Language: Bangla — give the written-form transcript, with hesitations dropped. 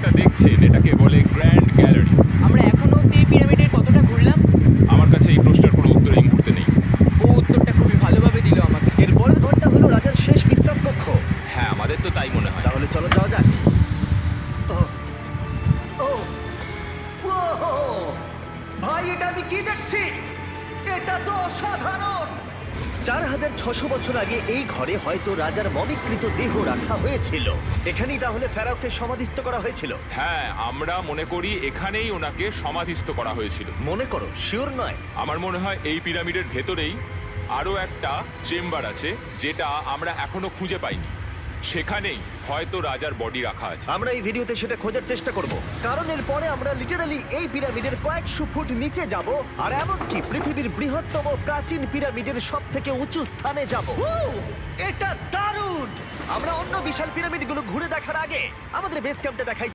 যেটা দেখছেন এটাকে বলে গ্র্যান্ড গ্যালারি। আমরা এখনো অব্দি এই পিরামিডের কতটা ঘুরলাম? আমার কাছে এই প্রশ্নের কোনো উত্তর এই মুহূর্তে নেই। ও উত্তরটা খুবই ভালোভাবে দিল আমাকে। এর পরের ঘরটা হলো রাজার শেষ বিশ্রাম কক্ষ। হ্যাঁ, আমাদের তো তাই মনে হয়। তাহলে চলো যাওয়া যাক। ও, ও, ওহো! ভাই, এটা আমি কি দেখছি? এটা তো অসাধারণ! 4600 বছর আগে এই ঘরে হয়তো রাজার মমিকৃত দেহ রাখা হয়েছিল। এখানেই তাহলে ফেরাওকে সমাধিস্থ করা হয়েছিল। হ্যাঁ, আমরা মনে করি এখানেই ওনাকে সমাধিস্থ করা হয়েছিল। মনে করো, শিওর নয়। আমার মনে হয় এই পিরামিডের ভেতরেই আরো একটা চেম্বার আছে যেটা আমরা এখনো খুঁজে পাইনি। সেখানেই হয়তো রাজার বডি রাখা আছে। আমরা এই ভিডিওতে সেটা খোঁজার চেষ্টা করব, কারণ এর পরে আমরা লিটারালি এই পিরামিডের কয়েকশো ফুট নিচে যাব, আর এমনকি পৃথিবীর বৃহত্তম প্রাচীন পিরামিডের সব থেকে উঁচু স্থানে যাব। এটা দারুণ! আমরা অন্য বিশাল পিরামিডগুলো ঘুরে দেখার আগে আমাদের বেস ক্যাম্পটা দেখাই।